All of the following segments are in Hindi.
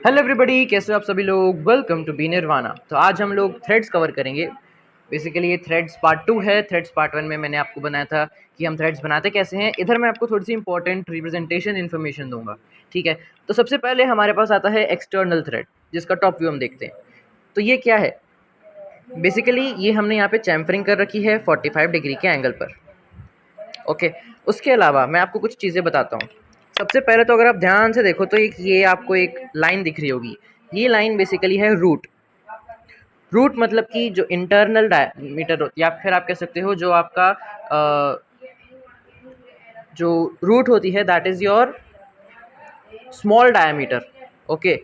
हेलो एवरीबडी, कैसे हो आप सभी लोग। Welcome to B Nirvana. तो आज हम लोग थ्रेड्स कवर करेंगे। बेसिकली ये थ्रेड्स पार्ट 2 है। थ्रेड्स पार्ट 1 में मैंने आपको बनाया था कि हम थ्रेड्स बनाते कैसे हैं। इधर मैं आपको थोड़ी सी इंपॉर्टेंट रिप्रेजेंटेशन इन्फॉर्मेशन दूंगा, ठीक है। तो सबसे पहले हमारे पास आता है एक्सटर्नल थ्रेड, जिसका टॉप व्यू हम देखते हैं। तो ये क्या है, बेसिकली ये हमने यहाँ पे चैम्फरिंग कर रखी है 45 डिग्री के एंगल पर। ओके, उसके अलावा मैं आपको कुछ चीज़ें बताता हूँ। सबसे पहले तो अगर आप ध्यान से देखो तो ये आपको एक लाइन दिख रही होगी। ये लाइन बेसिकली है रूट। रूट मतलब कि जो इंटरनल डायमीटर होती है, या फिर आप कह सकते हो जो आपका जो रूट होती है, that is your small diameter. Okay,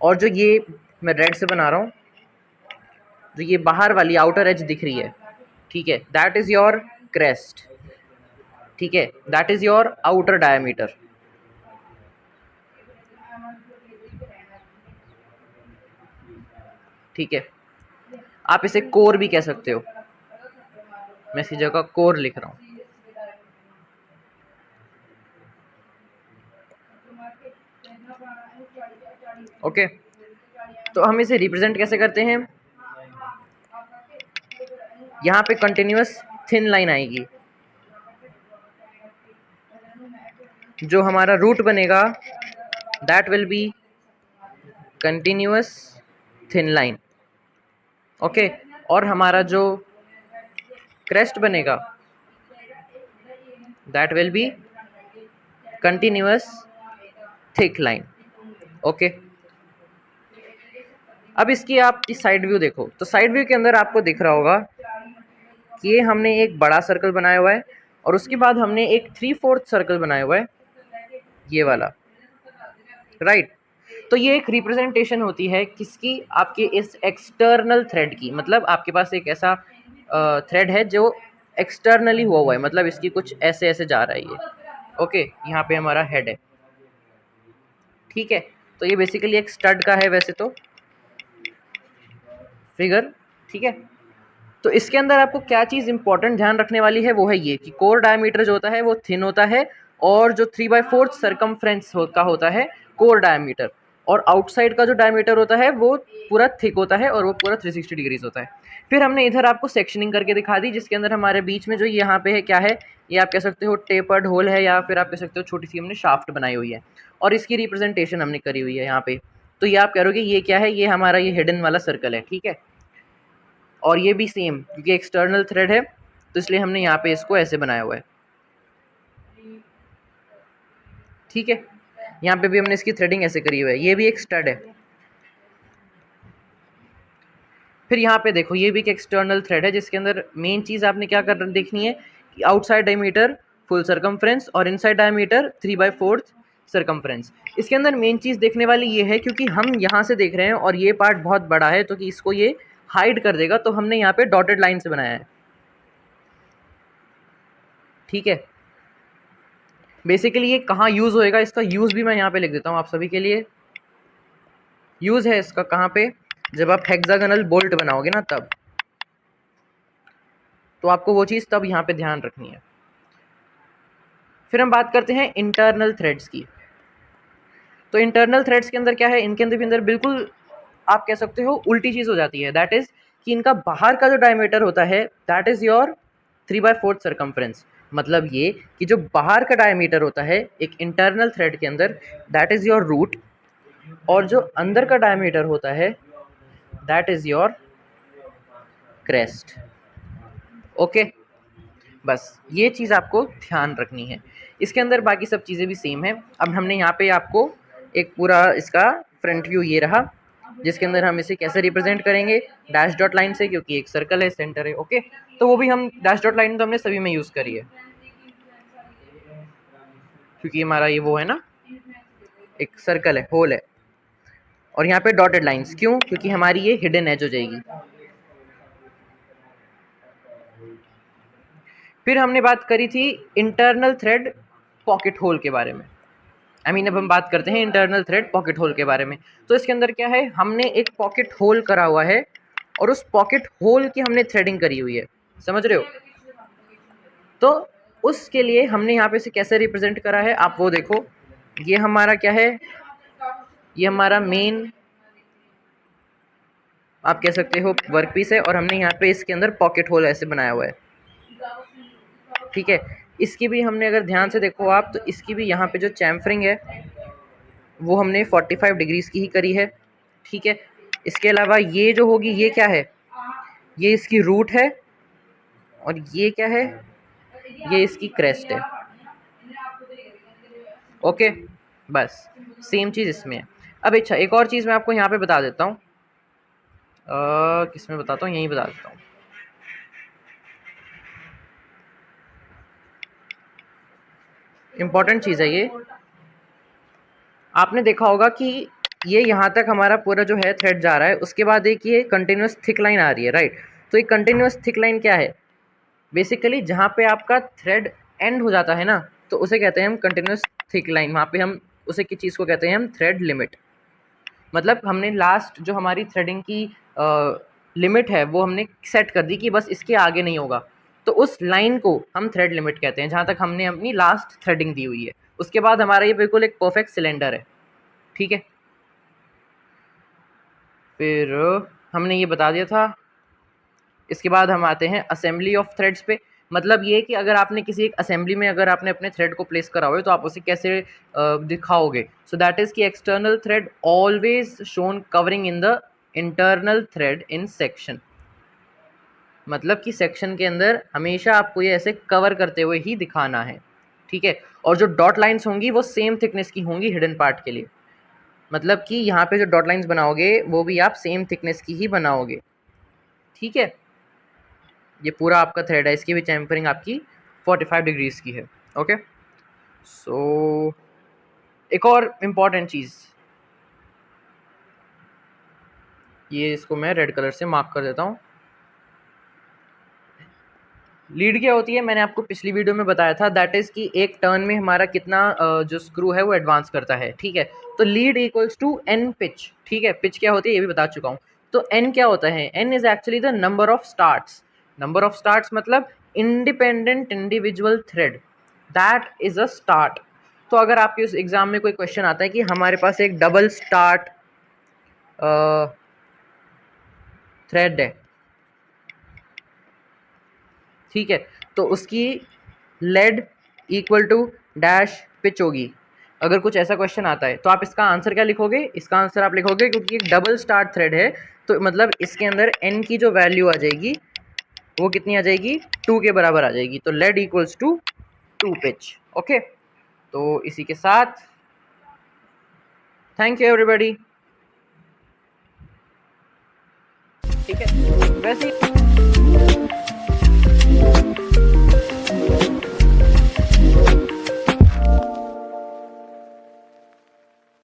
और जो ये मैं रेड से बना रहा हूँ, जो ये बाहर वाली आउटर एज दिख रही है, ठीक है, दैट इज योर क्रेस्ट। ठीक है, that is your outer diameter. ठीक है, आप इसे कोर भी कह सकते हो। मैं इसी जगह कोर लिख रहा हूँ। ओके, तो हम इसे रिप्रेजेंट कैसे करते हैं। यहाँ पे कंटिन्यूअस थिन लाइन आएगी। जो हमारा रूट बनेगा that will be continuous thin line. Okay, और हमारा जो क्रेस्ट बनेगा that will be continuous thick line. Okay, अब इसकी आप इस साइड व्यू देखो। तो साइड व्यू के अंदर आपको दिख रहा होगा कि ये हमने एक बड़ा सर्कल बनाया हुआ है और उसके बाद हमने एक 3/4 सर्कल बनाया हुआ है, ये वाला, राइट। तो ये एक रिप्रेजेंटेशन होती है किसकी, आपके इस एक्सटर्नल थ्रेड की। मतलब आपके पास एक ऐसा थ्रेड है जो एक्सटर्नली हुआ है, मतलब इसकी कुछ ऐसे ऐसे जा रहा है ये। ओके, यहाँ पे हमारा हेड है, ठीक है। तो ये बेसिकली एक स्टड का है वैसे तो फिगर, ठीक है। तो इसके अंदर आपको क्या चीज़ इंपॉर्टेंट ध्यान रखने वाली है, वो है ये कि कोर डायमीटर जो होता है वो थिन होता है, और जो 3/4 सरकमफ्रेंस का होता है कोर डायमीटर, और आउटसाइड का जो डायमीटर होता है वो पूरा थिक होता है और वो पूरा 360 डिग्रीज होता है। फिर हमने इधर आपको सेक्शनिंग करके दिखा दी, जिसके अंदर हमारे बीच में जो यहाँ पे है क्या है, ये आप कह सकते हो टेपर्ड होल है, या फिर आप कह सकते हो छोटी सी हमने शाफ्ट बनाई हुई है, और इसकी रिप्रेजेंटेशन हमने करी हुई है यहाँ पे। तो ये आप कह रहे हो कि ये क्या है, ये हमारा ये हिडन वाला सर्कल है, ठीक है। और ये भी सेम, क्योंकि एक्सटर्नल थ्रेड है तो इसलिए हमने यहाँ पे इसको ऐसे बनाया हुआ है, ठीक है। यहाँ पे भी हमने इसकी थ्रेडिंग ऐसे करी हुई है, ये भी एक स्टड है। फिर यहाँ पे देखो, ये भी एक एक्सटर्नल थ्रेड है जिसके अंदर मेन चीज़ आपने क्या कर देखनी है कि आउटसाइड डायमीटर फुल सरकमफ्रेंस और इनसाइड डायमीटर 3/4 सरकमफ्रेंस। इसके अंदर मेन चीज़ देखने वाली ये है, क्योंकि हम यहाँ से देख रहे हैं और ये पार्ट बहुत बड़ा है तो कि इसको ये हाइड कर देगा, तो हमने यहाँ पे डॉटेड लाइन से बनाया है, ठीक है। बेसिकली ये कहाँ यूज़ होएगा, इसका यूज़ भी मैं यहाँ पे लिख देता हूँ आप सभी के लिए। यूज़ है इसका कहाँ पे, जब आप हेक्सागोनल बोल्ट बनाओगे ना तब, तो आपको वो चीज़ तब यहाँ पे ध्यान रखनी है। फिर हम बात करते हैं इंटरनल थ्रेड्स की। तो इंटरनल थ्रेड्स के अंदर क्या है, इनके अंदर भी अंदर बिल्कुल आप कह सकते हो उल्टी चीज़ हो जाती है। दैट इज़ कि इनका बाहर का जो डायमीटर होता है दैट इज़ योर 3/4 सरकमफ्रेंस। मतलब ये कि जो बाहर का डायमीटर होता है एक इंटरनल थ्रेड के अंदर दैट इज़ योर रूट, और जो अंदर का डायमीटर होता है that is your crest. Okay, बस ये चीज़ आपको ध्यान रखनी है। इसके अंदर बाकी सब चीज़ें भी सेम है। अब हमने यहाँ पे आपको एक पूरा इसका फ्रंट व्यू ये रहा, जिसके अंदर हम इसे कैसे रिप्रेजेंट करेंगे, डैश डॉट लाइन से, क्योंकि एक सर्कल है, सेंटर है। ओके, तो वो भी हम डैश डॉट लाइन तो हमने सभी में यूज़ करी है, क्योंकि हमारा ये वो है ना, एक सर्कल है, होल है। और यहाँ पे डॉटेड लाइन्स क्यों, क्योंकि हमारी ये हिडन एज हो जाएगी। फिर हमने बात करी थी इंटरनल थ्रेड पॉकेट होल के बारे में। अब हम बात करते हैं इंटरनल थ्रेड पॉकेट होल के बारे में। तो इसके अंदर क्या है, हमने एक पॉकेट होल करा हुआ है और उस पॉकेट होल की हमने थ्रेडिंग करी हुई है, समझ रहे हो। तो उसके लिए हमने यहाँ पे इसे कैसे रिप्रेजेंट करा है, आप वो देखो। ये हमारा क्या है, ये हमारा मेन आप कह सकते हो वर्क पीस है, और हमने यहाँ पे इसके अंदर पॉकेट होल ऐसे बनाया हुआ है, ठीक है। इसकी भी हमने अगर ध्यान से देखो आप, तो इसकी भी यहाँ पे जो चैम्फरिंग है वो हमने 45 डिग्रीज की ही करी है, ठीक है। इसके अलावा ये जो होगी, ये क्या है, ये इसकी रूट है, और ये क्या है, ये इसकी क्रेस्ट है, ओके। बस सेम चीज़ इसमें है। अब अच्छा, एक और चीज़ मैं आपको यहाँ पे बता देता हूँ, किस में बताता हूँ, यहीं बता देता हूँ। इम्पॉर्टेंट चीज़ है ये। आपने देखा होगा कि ये यहाँ तक हमारा पूरा जो है थ्रेड जा रहा है, उसके बाद एक ये कंटिन्यूस थिक लाइन आ रही है, राइट। तो ये कंटिन्यूस थिक लाइन क्या है, बेसिकली जहाँ पे आपका थ्रेड एंड हो जाता है ना, तो उसे कहते हैं हम कंटिन्यूस थिक लाइन। वहाँ पे हम उसे किस चीज़ को कहते हैं हम, थ्रेड लिमिट। मतलब हमने लास्ट जो हमारी थ्रेडिंग की लिमिट है वो हमने सेट कर दी कि बस इसके आगे नहीं होगा, तो उस लाइन को हम थ्रेड लिमिट कहते हैं, जहाँ तक हमने अपनी लास्ट थ्रेडिंग दी हुई है। उसके बाद हमारा ये बिल्कुल एक परफेक्ट सिलेंडर है, ठीक है। फिर हमने ये बता दिया था। इसके बाद हम आते हैं असेंबली ऑफ थ्रेड्स पे। मतलब ये कि अगर आपने किसी एक असेंबली में अगर आपने अपने थ्रेड को प्लेस करा हुआ है, तो आप उसे कैसे दिखाओगे। सो दैट इज़ कि external thread always shown covering in the internal thread in section. मतलब कि सेक्शन के अंदर हमेशा आपको ये ऐसे कवर करते हुए ही दिखाना है, ठीक है। और जो डॉट लाइन्स होंगी वो सेम थिकनेस की होंगी हिडन पार्ट के लिए। मतलब कि यहाँ पे जो डॉट लाइन्स बनाओगे वो भी आप सेम थिकनेस की ही बनाओगे, ठीक है। ये पूरा आपका थ्रेड है, इसकी भी चैम्फरिंग आपकी 45 डिग्रीज की है, ओके। सो एक और इम्पॉर्टेंट चीज़, ये इसको मैं रेड कलर से मार्क कर देता हूँ। लीड क्या होती है, मैंने आपको पिछली वीडियो में बताया था, दैट इज़ कि एक टर्न में हमारा कितना जो स्क्रू है वो एडवांस करता है, ठीक है। तो lead equals to n pitch, ठीक है। पिच क्या होती है ये भी बता चुका हूँ। तो एन क्या होता है, N is actually the number of starts. Number of starts मतलब independent individual thread, that is a start. तो अगर आपके उस एग्ज़ाम में कोई क्वेश्चन आता है कि हमारे पास एक डबल स्टार्ट थ्रेड है, ठीक है, तो उसकी lead equal to dash pitch होगी। अगर कुछ ऐसा क्वेश्चन आता है तो आप इसका आंसर क्या लिखोगे, इसका आंसर आप लिखोगे, क्योंकि एक डबल स्टार्ट थ्रेड है तो मतलब इसके अंदर एन की जो वैल्यू आ जाएगी वो कितनी आ जाएगी, 2 के बराबर आ जाएगी। तो lead equals to 2 pitch, okay. तो इसी के साथ थैंक यू एवरीबॉडी, ठीक है। वैसे